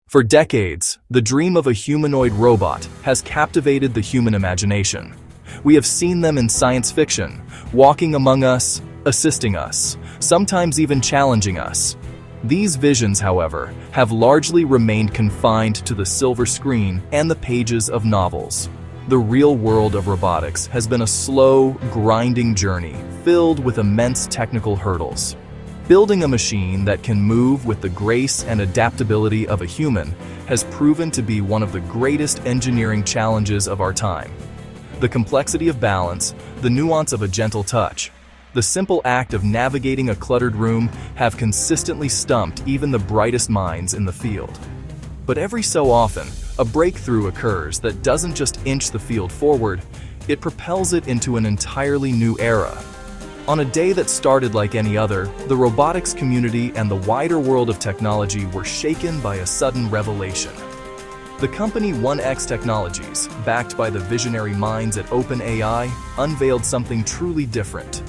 For decades, the dream of a humanoid robot has captivated the human imagination. We have seen them in science fiction, walking among us, assisting us, sometimes even challenging us. These visions, however, have largely remained confined to the silver screen and the pages of novels. The real world of robotics has been a slow, grinding journey filled with immense technical hurdles. Building a machine that can move with the grace and adaptability of a human has proven to be one of the greatest engineering challenges of our time. The complexity of balance, the nuance of a gentle touch, the simple act of navigating a cluttered room have consistently stumped even the brightest minds in the field. But every so often, a breakthrough occurs that doesn't just inch the field forward, it propels it into an entirely new era. On a day that started like any other, the robotics community and the wider world of technology were shaken by a sudden revelation. The company 1X Technologies, backed by the visionary minds at OpenAI, unveiled something truly different.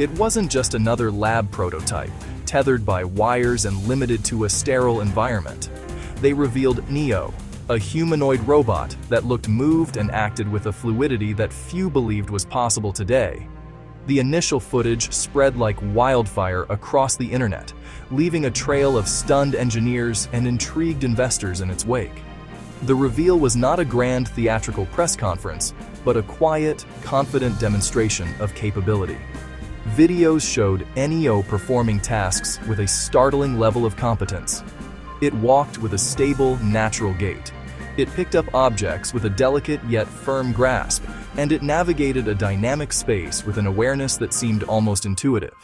It wasn't just another lab prototype, tethered by wires and limited to a sterile environment. They revealed Neo, a humanoid robot that looked moved and acted with a fluidity that few believed was possible today. The initial footage spread like wildfire across the internet, leaving a trail of stunned engineers and intrigued investors in its wake. The reveal was not a grand theatrical press conference, but a quiet, confident demonstration of capability. Videos showed Neo performing tasks with a startling level of competence. It walked with a stable, natural gait. It picked up objects with a delicate yet firm grasp, and it navigated a dynamic space with an awareness that seemed almost intuitive.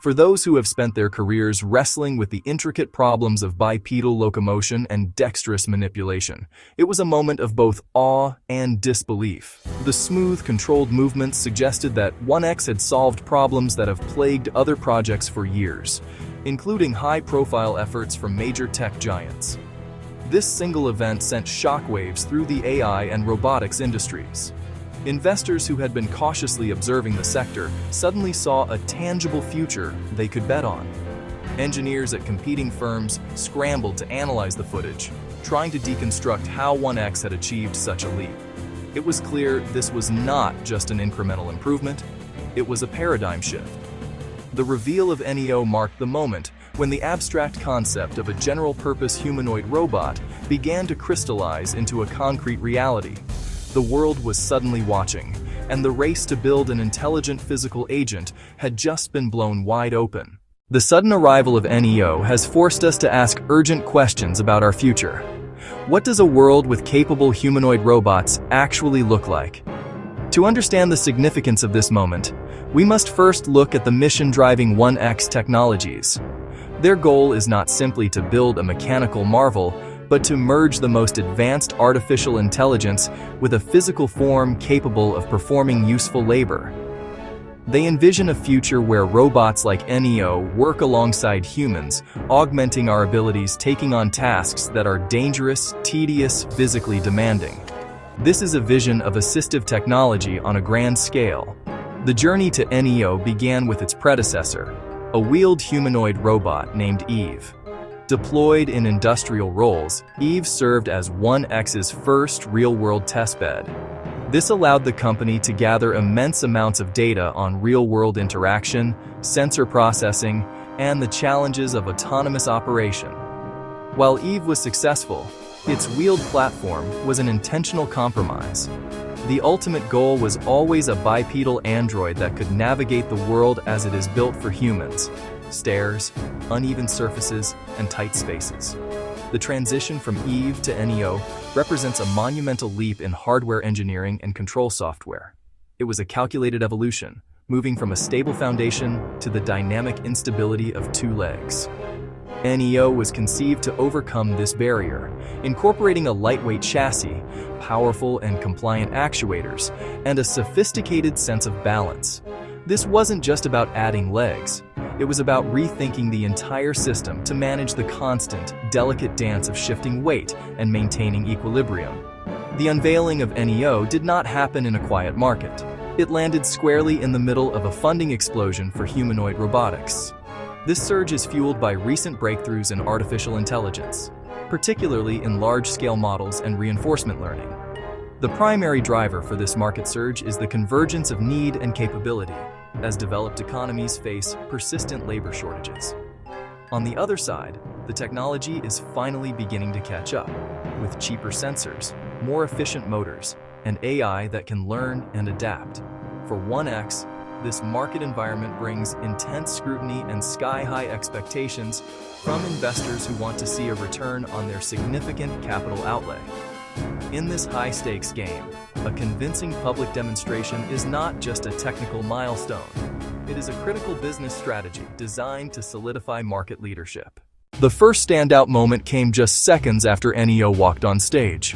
For those who have spent their careers wrestling with the intricate problems of bipedal locomotion and dexterous manipulation, it was a moment of both awe and disbelief. The smooth, controlled movements suggested that 1X had solved problems that have plagued other projects for years, including high-profile efforts from major tech giants. This single event sent shockwaves through the AI and robotics industries. Investors who had been cautiously observing the sector suddenly saw a tangible future they could bet on. Engineers at competing firms scrambled to analyze the footage, trying to deconstruct how 1X had achieved such a leap. It was clear this was not just an incremental improvement, it was a paradigm shift. The reveal of Neo marked the moment when the abstract concept of a general-purpose humanoid robot began to crystallize into a concrete reality. The world was suddenly watching, and the race to build an intelligent physical agent had just been blown wide open. The sudden arrival of Neo has forced us to ask urgent questions about our future. What does a world with capable humanoid robots actually look like? To understand the significance of this moment, we must first look at the mission driving 1X Technologies. Their goal is not simply to build a mechanical marvel, but to merge the most advanced artificial intelligence with a physical form capable of performing useful labor. They envision a future where robots like Neo work alongside humans, augmenting our abilities, taking on tasks that are dangerous, tedious, physically demanding. This is a vision of assistive technology on a grand scale. The journey to Neo began with its predecessor, a wheeled humanoid robot named Eve. Deployed in industrial roles, Eve served as 1X's first real-world testbed. This allowed the company to gather immense amounts of data on real-world interaction, sensor processing, and the challenges of autonomous operation. While Eve was successful, its wheeled platform was an intentional compromise. The ultimate goal was always a bipedal android that could navigate the world as it is built for humans: stairs, uneven surfaces, and tight spaces. The transition from Eve to Neo represents a monumental leap in hardware engineering and control software. It was a calculated evolution, moving from a stable foundation to the dynamic instability of two legs. Neo was conceived to overcome this barrier, incorporating a lightweight chassis, powerful and compliant actuators, and a sophisticated sense of balance. This wasn't just about adding legs. It was about rethinking the entire system to manage the constant, delicate dance of shifting weight and maintaining equilibrium. The unveiling of Neo did not happen in a quiet market. It landed squarely in the middle of a funding explosion for humanoid robotics. This surge is fueled by recent breakthroughs in artificial intelligence. particularly in large-scale models and reinforcement learning. The primary driver for this market surge is the convergence of need and capability, as developed economies face persistent labor shortages. On the other side, the technology is finally beginning to catch up, with cheaper sensors, more efficient motors, and AI that can learn and adapt. For 1X, this market environment brings intense scrutiny and sky-high expectations from investors who want to see a return on their significant capital outlay. In this high-stakes game, a convincing public demonstration is not just a technical milestone. It is a critical business strategy designed to solidify market leadership. The first standout moment came just seconds after NEO walked on stage.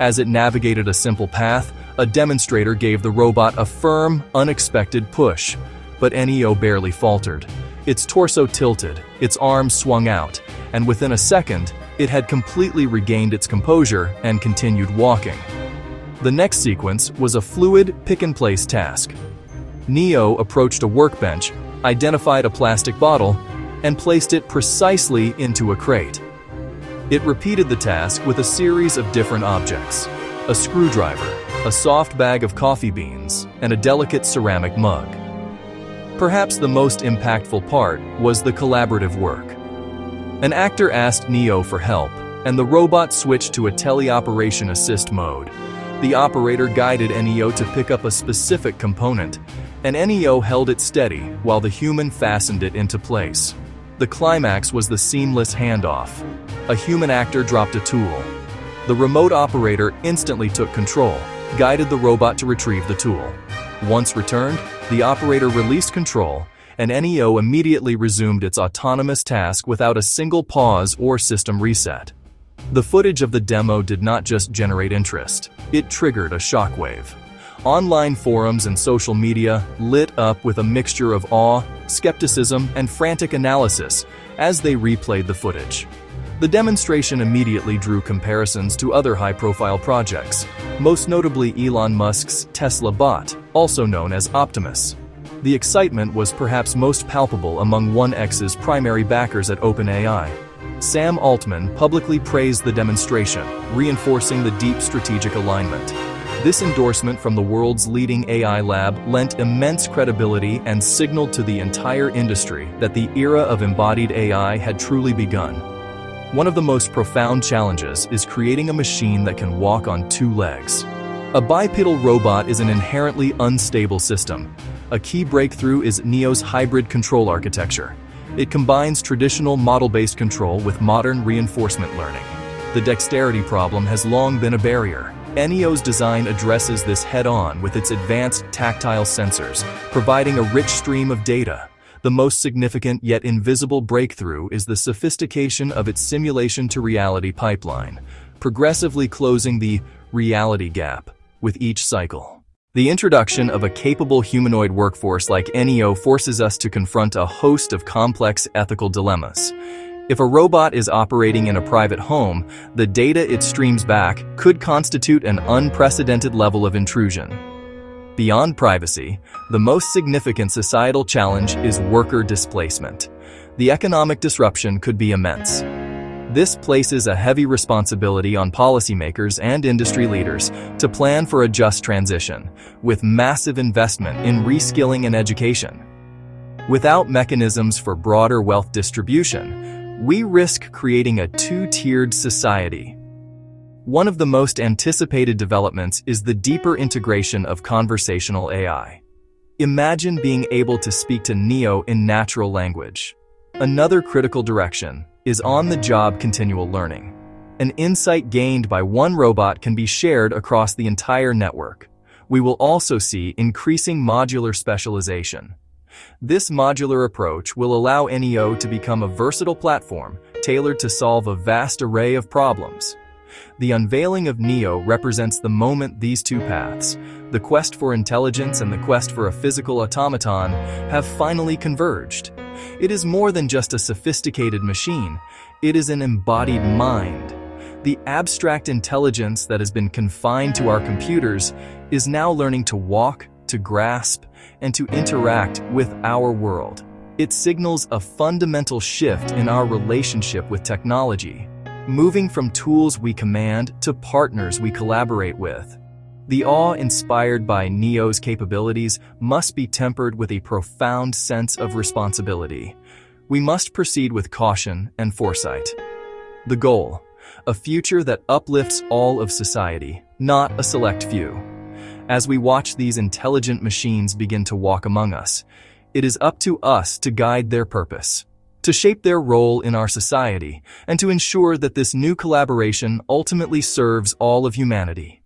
As it navigated a simple path, a demonstrator gave the robot a firm, unexpected push. But NEO barely faltered. Its torso tilted, its arms swung out, and within a second, it had completely regained its composure and continued walking. The next sequence was a fluid, pick-and-place task. NEO approached a workbench, identified a plastic bottle, and placed it precisely into a crate. It repeated the task with a series of different objects: a screwdriver, a soft bag of coffee beans, and a delicate ceramic mug. Perhaps the most impactful part was the collaborative work. An actor asked NEO for help, and the robot switched to a teleoperation assist mode. The operator guided NEO to pick up a specific component, and NEO held it steady while the human fastened it into place. The climax was the seamless handoff. A human actor dropped a tool. The remote operator instantly took control, guided the robot to retrieve the tool. Once returned, the operator released control, and NEO immediately resumed its autonomous task without a single pause or system reset. The footage of the demo did not just generate interest, it triggered a shockwave. Online forums and social media lit up with a mixture of awe, skepticism, and frantic analysis as they replayed the footage. The demonstration immediately drew comparisons to other high-profile projects, most notably Elon Musk's Tesla bot, also known as Optimus. The excitement was perhaps most palpable among 1X's primary backers at OpenAI. Sam Altman publicly praised the demonstration, reinforcing the deep strategic alignment. This endorsement from the world's leading AI lab lent immense credibility and signaled to the entire industry that the era of embodied AI had truly begun. One of the most profound challenges is creating a machine that can walk on two legs. A bipedal robot is an inherently unstable system. A key breakthrough is NEO's hybrid control architecture. It combines traditional model-based control with modern reinforcement learning. The dexterity problem has long been a barrier. NEO's design addresses this head-on with its advanced tactile sensors, providing a rich stream of data. The most significant yet invisible breakthrough is the sophistication of its simulation-to-reality pipeline, progressively closing the reality gap with each cycle. The introduction of a capable humanoid workforce like NEO forces us to confront a host of complex ethical dilemmas. If a robot is operating in a private home, the data it streams back could constitute an unprecedented level of intrusion. Beyond privacy, the most significant societal challenge is worker displacement. The economic disruption could be immense. This places a heavy responsibility on policymakers and industry leaders to plan for a just transition, with massive investment in reskilling and education. Without mechanisms for broader wealth distribution, we risk creating a two-tiered society. One of the most anticipated developments is the deeper integration of conversational AI. Imagine being able to speak to NEO in natural language. Another critical direction is on-the-job continual learning. An insight gained by one robot can be shared across the entire network. We will also see increasing modular specialization. This modular approach will allow NEO to become a versatile platform tailored to solve a vast array of problems. The unveiling of NEO represents the moment these two paths, the quest for intelligence and the quest for a physical automaton, have finally converged. It is more than just a sophisticated machine, it is an embodied mind. The abstract intelligence that has been confined to our computers is now learning to walk, to grasp, and to interact with our world. It signals a fundamental shift in our relationship with technology. moving from tools we command to partners we collaborate with. The awe inspired by Neo's capabilities must be tempered with a profound sense of responsibility. We must proceed with caution and foresight. The goal: a future that uplifts all of society, not a select few. As we watch these intelligent machines begin to walk among us, it is up to us to guide their purpose, to shape their role in our society, and to ensure that this new collaboration ultimately serves all of humanity.